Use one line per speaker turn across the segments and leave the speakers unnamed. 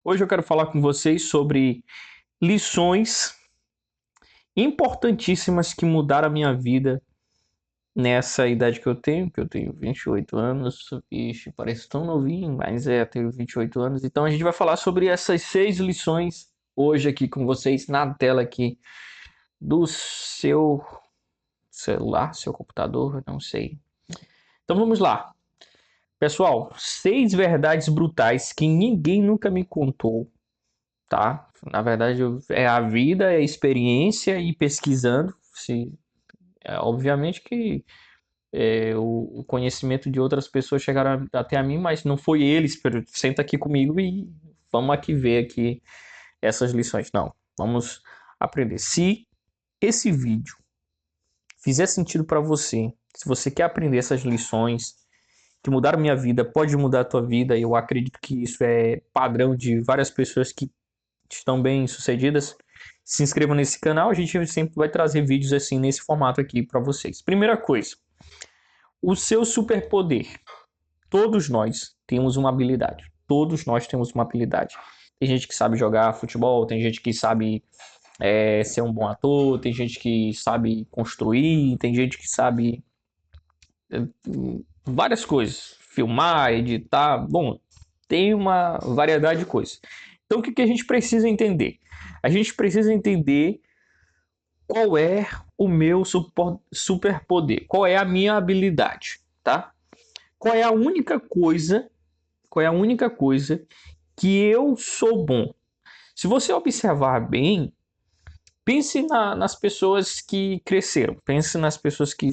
Hoje eu quero falar com vocês sobre lições importantíssimas que mudaram a minha vida nessa idade que eu tenho 28 anos. Ixi, parece tão novinho, mas eu tenho 28 anos. Então a gente vai falar sobre essas 6 lições hoje aqui com vocês na tela aqui do seu celular, seu computador, não sei. Então vamos lá. Pessoal, 6 verdades brutais que ninguém nunca me contou, tá? Na verdade, é a vida, é a experiência e pesquisando. Obviamente que o conhecimento de outras pessoas chegaram até a mim, mas não foi eles. Senta aqui comigo e vamos aqui ver aqui essas lições. Não, vamos aprender. Se esse vídeo fizer sentido para você, se você quer aprender essas lições que mudaram minha vida, pode mudar a tua vida. Eu acredito que isso é padrão de várias pessoas que estão bem sucedidas. Se inscrevam nesse canal, a gente sempre vai trazer vídeos assim nesse formato aqui para vocês. Primeira coisa, o seu superpoder. Todos nós temos uma habilidade. Todos nós temos uma habilidade. Tem gente que sabe jogar futebol, tem gente que sabe ser um bom ator, tem gente que sabe construir, tem gente que sabe é, várias coisas. Filmar, editar, bom, tem uma variedade de coisas. Então o que a gente precisa entender? A gente precisa entender qual é o meu superpoder, qual é a minha habilidade, tá? Qual é a única coisa, qual é a única coisa que eu sou bom? Se você observar bem, pense nas pessoas que cresceram, pense nas pessoas que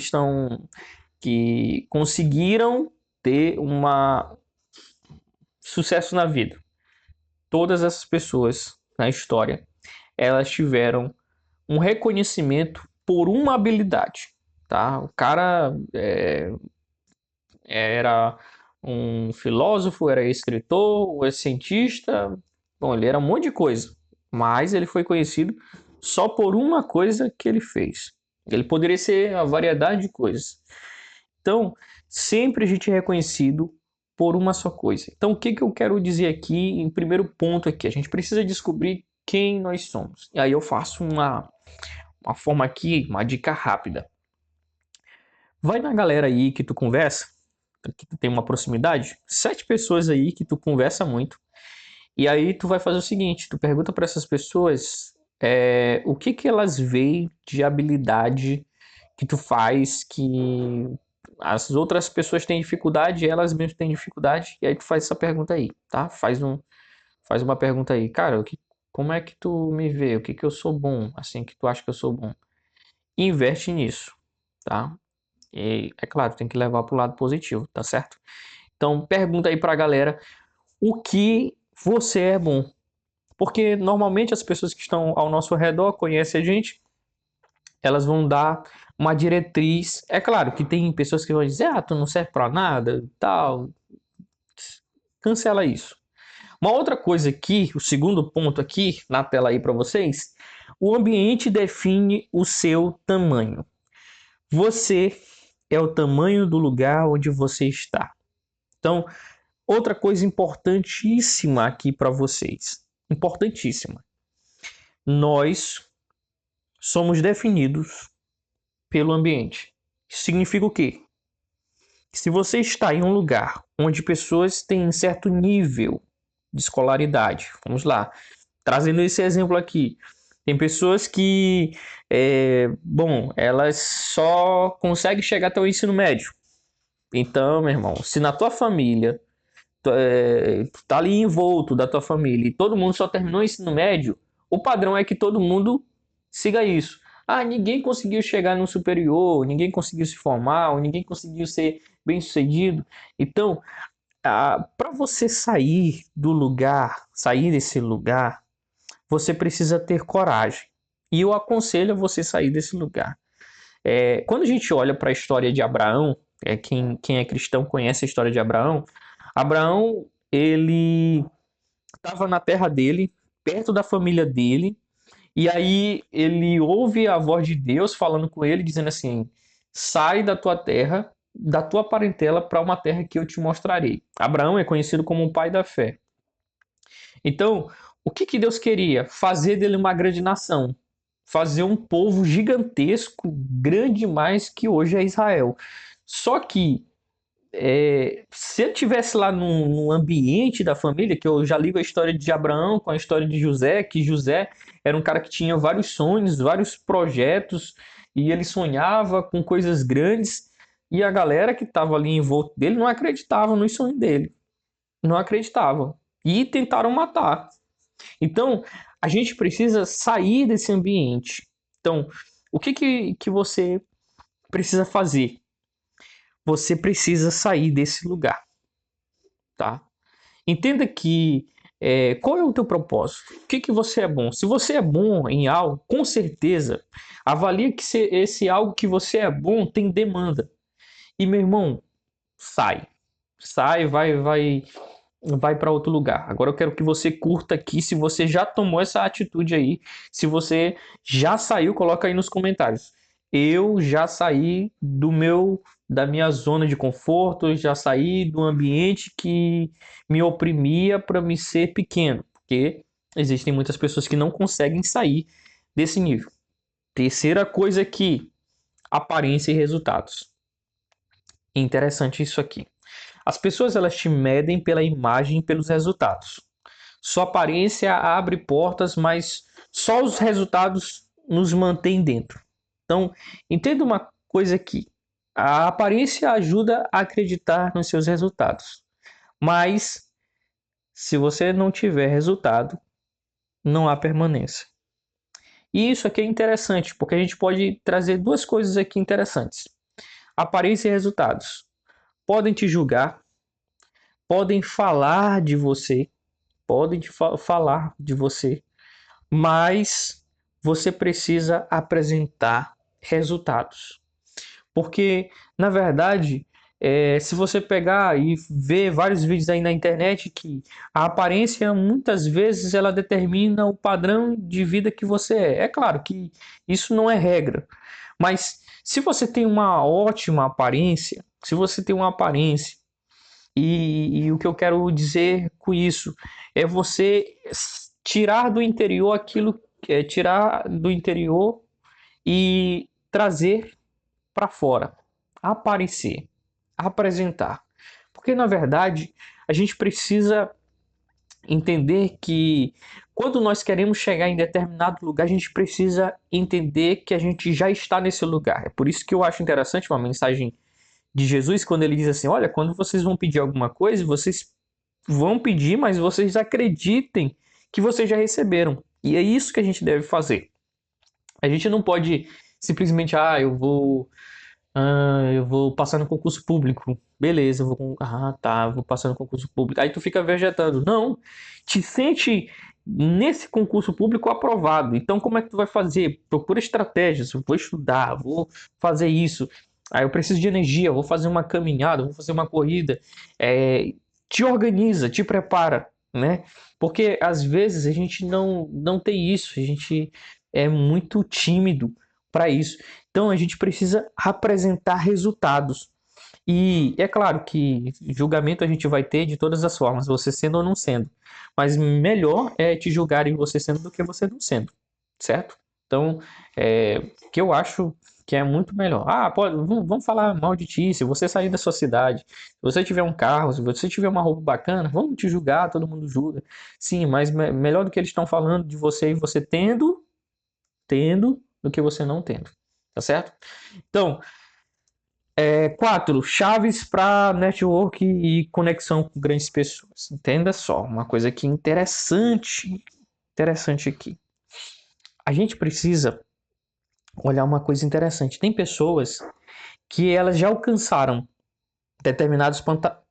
conseguiram ter uma sucesso na vida. Todas essas pessoas na história, elas tiveram um reconhecimento por uma habilidade, tá? O cara era um filósofo, era escritor, era cientista, bom, ele era um monte de coisa, mas ele foi conhecido só por uma coisa que ele fez. Ele poderia ser a variedade de coisas. Então, sempre a gente é reconhecido por uma só coisa. Então, o que eu quero dizer aqui em primeiro ponto aqui? A gente precisa descobrir quem nós somos. E aí eu faço uma forma aqui, uma dica rápida. Vai na galera aí que tu conversa, que tu tem uma proximidade, 7 pessoas aí que tu conversa muito, e aí tu vai fazer o seguinte, tu pergunta para essas pessoas o que elas veem de habilidade que tu faz, que as outras pessoas têm dificuldade, elas mesmas têm dificuldade, e aí tu faz essa pergunta aí, tá? Faz uma pergunta aí, cara, como é que tu me vê? O que eu sou bom, assim, que tu acha que eu sou bom? E investe nisso, tá? E é claro, tem que levar para o lado positivo, tá certo? Então pergunta aí para a galera o que você é bom. Porque normalmente as pessoas que estão ao nosso redor conhecem a gente, elas vão dar uma diretriz. É claro que tem pessoas que vão dizer, tu não serve para nada, tal. Cancela isso. Uma outra coisa aqui, o segundo ponto aqui na tela aí para vocês, o ambiente define o seu tamanho. Você é o tamanho do lugar onde você está. Então, outra coisa importantíssima aqui para vocês. Importantíssima. Nós somos definidos pelo ambiente. Isso significa o quê? Que se você está em um lugar onde pessoas têm certo nível de escolaridade, vamos lá, trazendo esse exemplo aqui, tem pessoas que, elas só conseguem chegar até o ensino médio. Então, meu irmão, se na tua família tu tá ali envolto da tua família e todo mundo só terminou o ensino médio, o padrão é que todo mundo siga isso. Ninguém conseguiu chegar no superior, ninguém conseguiu se formar, ou ninguém conseguiu ser bem sucedido. Então, para você sair desse lugar, você precisa ter coragem. E eu aconselho a você sair desse lugar. Quando a gente olha para a história de Abraão, quem é cristão conhece a história de Abraão. Abraão, ele estava na terra dele, perto da família dele, e aí ele ouve a voz de Deus falando com ele, dizendo assim: sai da tua terra, da tua parentela, para uma terra que eu te mostrarei. Abraão é conhecido como o pai da fé. Então, o que que Deus queria? Fazer dele uma grande nação. Fazer um povo gigantesco, grande mais que hoje é Israel. Só que se ele tivesse lá no ambiente da família, que eu já ligo a história de Abraão com a história de José, que José era um cara que tinha vários sonhos, vários projetos, e ele sonhava com coisas grandes, e a galera que estava ali em volta dele não acreditava nos sonhos dele, não acreditava, e tentaram matar. Então, a gente precisa sair desse ambiente. Então, o que você precisa fazer? Você precisa sair desse lugar, tá? Entenda que qual é o teu propósito? O que você é bom? Se você é bom em algo, com certeza, avalie que esse algo que você é bom tem demanda. E meu irmão, sai. Sai, vai para outro lugar. Agora eu quero que você curta aqui se você já tomou essa atitude aí. Se você já saiu, coloca aí nos comentários. Eu já saí da minha zona de conforto, já saí do ambiente que me oprimia para me ser pequeno, porque existem muitas pessoas que não conseguem sair desse nível. Terceira coisa aqui, aparência e resultados. Interessante isso aqui. As pessoas elas te medem pela imagem e pelos resultados. Sua aparência abre portas, mas só os resultados nos mantêm dentro. Então, entenda uma coisa aqui. A aparência ajuda a acreditar nos seus resultados. Mas, se você não tiver resultado, não há permanência. E isso aqui é interessante, porque a gente pode trazer duas coisas aqui interessantes. Aparência e resultados. Podem te julgar, podem falar de você, falar de você, mas você precisa apresentar resultados. Porque, na verdade, se você pegar e ver vários vídeos aí na internet que a aparência muitas vezes ela determina o padrão de vida que você é. É claro que isso não é regra, mas se você tem uma ótima aparência, se você tem uma aparência e o que eu quero dizer com isso é você tirar do interior aquilo, tirar do interior e trazer para fora, aparecer, apresentar. Porque na verdade a gente precisa entender que quando nós queremos chegar em determinado lugar, a gente precisa entender que a gente já está nesse lugar. É por isso que eu acho interessante uma mensagem de Jesus quando ele diz assim: olha, quando vocês vão pedir alguma coisa, vocês vão pedir, mas vocês acreditem que vocês já receberam. E é isso que a gente deve fazer. A gente não pode simplesmente, eu vou passar no concurso público. Beleza, vou passar no concurso público. Aí tu fica vegetando. Não, te sente nesse concurso público aprovado. Então como é que tu vai fazer? Procura estratégias, eu vou estudar, vou fazer isso. Aí eu preciso de energia, vou fazer uma caminhada, vou fazer uma corrida. Te organiza, te prepara, né? Porque às vezes a gente não tem isso, a gente é muito tímido para isso. Então a gente precisa apresentar resultados. E é claro que julgamento a gente vai ter de todas as formas, você sendo ou não sendo. Mas melhor é te julgarem você sendo do que você não sendo, certo? Então, que eu acho que é muito melhor. Vamos falar mal de ti, se você sair da sua cidade, se você tiver um carro, se você tiver uma roupa bacana, vamos te julgar, todo mundo julga. Sim, mas melhor do que eles estão falando de você e você tendo, do que você não tendo. Tá certo? Então, 4 chaves para network e conexão com grandes pessoas. Entenda só, uma coisa aqui interessante aqui. A gente precisa olhar uma coisa interessante. Tem pessoas que elas já alcançaram determinados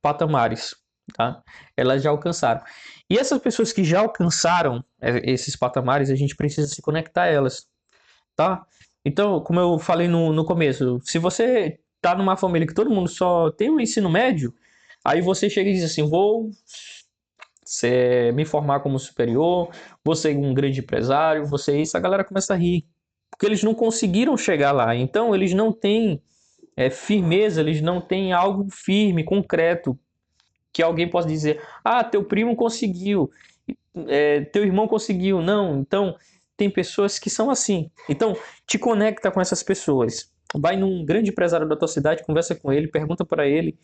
patamares, tá? Elas já alcançaram. E essas pessoas que já alcançaram esses patamares, a gente precisa se conectar a elas, tá? Então, como eu falei no começo, se você tá numa família que todo mundo só tem um ensino médio, aí você chega e diz assim, vou me formar como superior, vou ser um grande empresário, vou ser isso, a galera começa a rir, porque eles não conseguiram chegar lá, então eles não têm firmeza, eles não têm algo firme, concreto, que alguém possa dizer, teu primo conseguiu. teu irmão conseguiu, não. Então, tem pessoas que são assim. Então, te conecta com essas pessoas. Vai num grande empresário da tua cidade, conversa com ele, pergunta para ele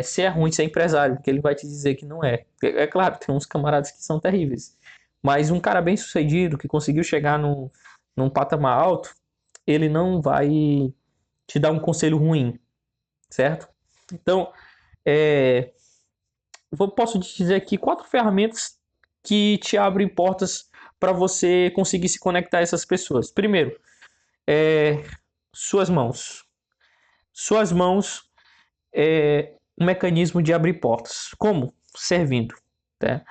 se é ruim ser empresário, porque ele vai te dizer que não é. É claro, tem uns camaradas que são terríveis. Mas um cara bem sucedido, que conseguiu chegar num patamar alto, ele não vai te dar um conselho ruim, certo? Então, é, posso te dizer aqui 4 ferramentas que te abrem portas para você conseguir se conectar a essas pessoas. Primeiro, é, suas mãos. Suas mãos é um mecanismo de abrir portas. Como? Servindo. Tá?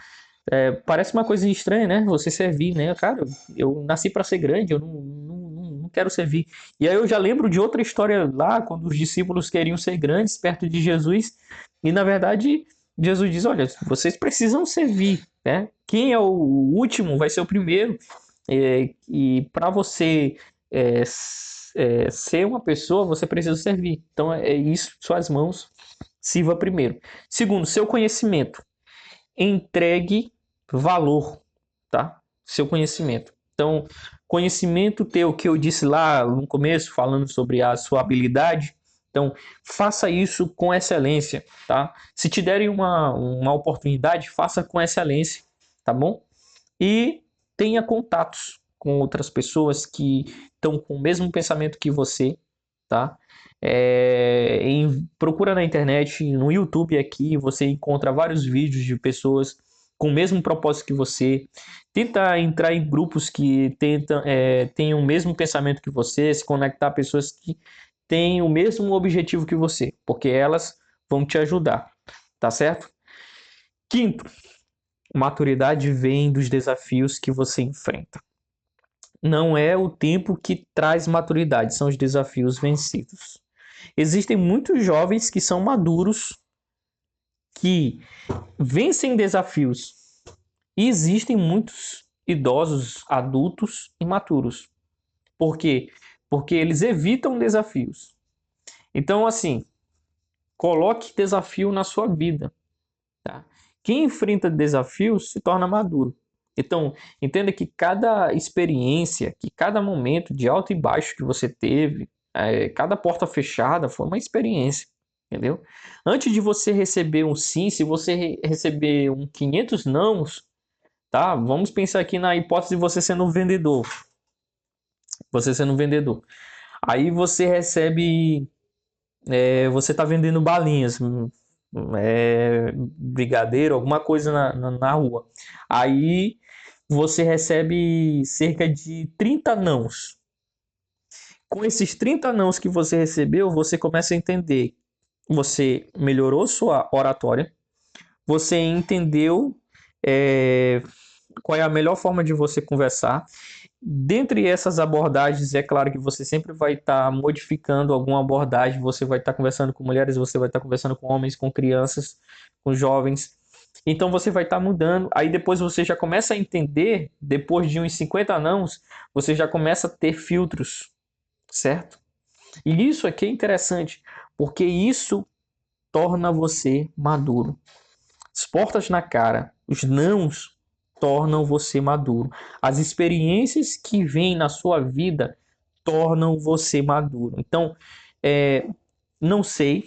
Parece uma coisa estranha, né? Você servir, né? Cara, eu nasci para ser grande, eu não quero servir. E aí eu já lembro de outra história lá, quando os discípulos queriam ser grandes perto de Jesus, e na verdade Jesus diz: olha, vocês precisam servir, né? Quem é o último vai ser o primeiro. E para você ser uma pessoa, você precisa servir. Então é isso, suas mãos, sirva primeiro. Segundo, seu conhecimento. Entregue valor, tá? Seu conhecimento. Então, conhecimento teu que eu disse lá no começo, falando sobre a sua habilidade. Então, faça isso com excelência, tá? Se te derem uma oportunidade, faça com excelência, tá bom? E tenha contatos com outras pessoas que estão com o mesmo pensamento que você, tá? Procura na internet, no YouTube aqui, você encontra vários vídeos de pessoas com o mesmo propósito que você. Tenta entrar em grupos que tenham o mesmo pensamento que você, se conectar a pessoas que têm o mesmo objetivo que você, porque elas vão te ajudar, tá certo? Quinto, maturidade vem dos desafios que você enfrenta. Não é o tempo que traz maturidade, são os desafios vencidos. Existem muitos jovens que são maduros, que vencem desafios. E existem muitos idosos, adultos imaturos. Por quê? Porque eles evitam desafios. Então, assim, coloque desafio na sua vida. Tá? Quem enfrenta desafios se torna maduro. Então, entenda que cada experiência, que cada momento de alto e baixo que você teve, cada porta fechada foi uma experiência, entendeu? Antes de você receber um sim, se você receber um 500 nãos, tá? Vamos pensar aqui na hipótese de você sendo um vendedor. Você sendo um vendedor. Aí você recebe, você está vendendo balinhas, brigadeiro, alguma coisa na rua. Aí você recebe cerca de 30 nãos. Com esses 30 nãos que você recebeu, você começa a entender. Você melhorou sua oratória, você entendeu qual é a melhor forma de você conversar. Dentre essas abordagens, é claro que você sempre vai estar modificando alguma abordagem, você vai estar conversando com mulheres, você vai estar conversando com homens, com crianças, com jovens. Então você vai estar mudando. Aí depois você já começa a entender, depois de uns 50 nãos, você já começa a ter filtros, certo? E isso aqui é interessante, porque isso torna você maduro. As portas na cara, os nãos tornam você maduro. As experiências que vêm na sua vida tornam você maduro. Então, não sei,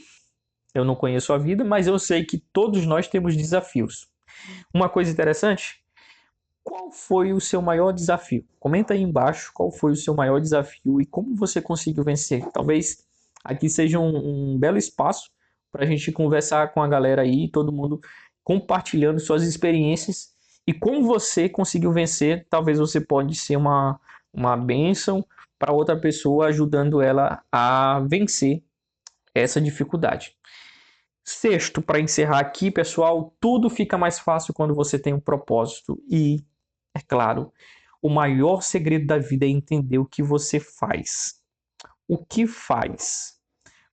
eu não conheço a vida, mas eu sei que todos nós temos desafios. Uma coisa interessante, qual foi o seu maior desafio? Comenta aí embaixo qual foi o seu maior desafio e como você conseguiu vencer. Talvez aqui seja um belo espaço para a gente conversar com a galera aí, todo mundo compartilhando suas experiências e como você conseguiu vencer. Talvez você pode ser uma bênção para outra pessoa, ajudando ela a vencer essa dificuldade. Sexto, para encerrar aqui, pessoal, tudo fica mais fácil quando você tem um propósito. E, é claro, o maior segredo da vida é entender o que você faz. O que faz?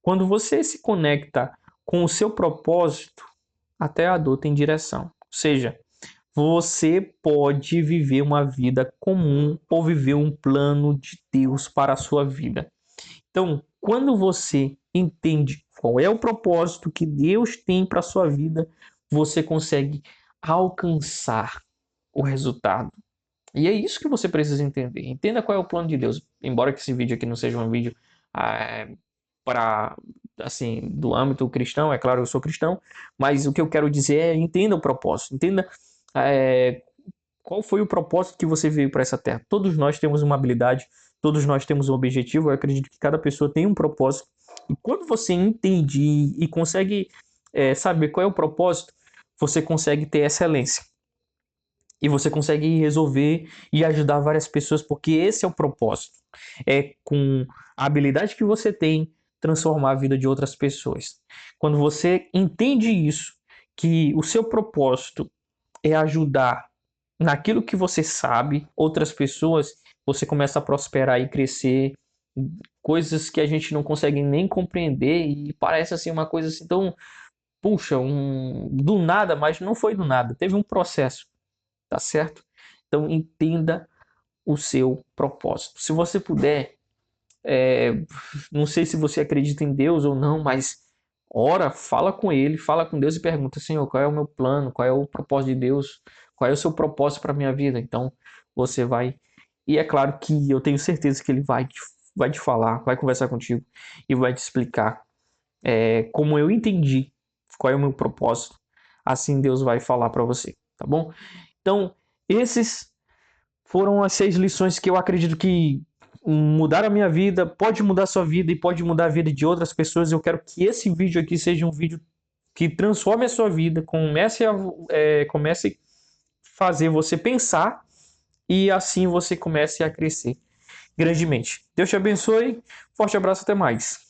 Quando você se conecta com o seu propósito, até a dor tem direção. Ou seja, você pode viver uma vida comum ou viver um plano de Deus para a sua vida. Então, quando você entende qual é o propósito que Deus tem para a sua vida, você consegue alcançar o resultado. E é isso que você precisa entender. Entenda qual é o plano de Deus. Embora que esse vídeo aqui não seja um vídeo para assim do âmbito cristão, é claro, eu sou cristão, mas o que eu quero dizer é entenda o propósito, entenda é, qual foi o propósito que você veio para essa terra. Todos nós temos uma habilidade, todos nós temos um objetivo. Eu acredito que cada pessoa tem um propósito. E quando você entende e consegue saber qual é o propósito, você consegue ter excelência. E você consegue resolver e ajudar várias pessoas, porque esse é o propósito. É com a habilidade que você tem, transformar a vida de outras pessoas. Quando você entende isso, que o seu propósito é ajudar naquilo que você sabe, outras pessoas, você começa a prosperar e crescer, coisas que a gente não consegue nem compreender e parece assim uma coisa assim tão, puxa, do nada, mas não foi do nada, teve um processo, tá certo? Então entenda o seu propósito. Se você puder, é, não sei se você acredita em Deus ou não, mas ora, fala com ele, fala com Deus e pergunta: Senhor, qual é o meu plano? Qual é o propósito de Deus? Qual é o seu propósito para minha vida? Então você vai. E é claro que eu tenho certeza que ele vai te falar, vai conversar contigo e vai te explicar como eu entendi qual é o meu propósito. Assim Deus vai falar para você, tá bom? Então, esses foram as 6 lições que eu acredito que mudaram a minha vida, pode mudar a sua vida e pode mudar a vida de outras pessoas. Eu quero que esse vídeo aqui seja um vídeo que transforme a sua vida, comece a fazer você pensar e assim você comece a crescer grandemente. Deus te abençoe, forte abraço, até mais.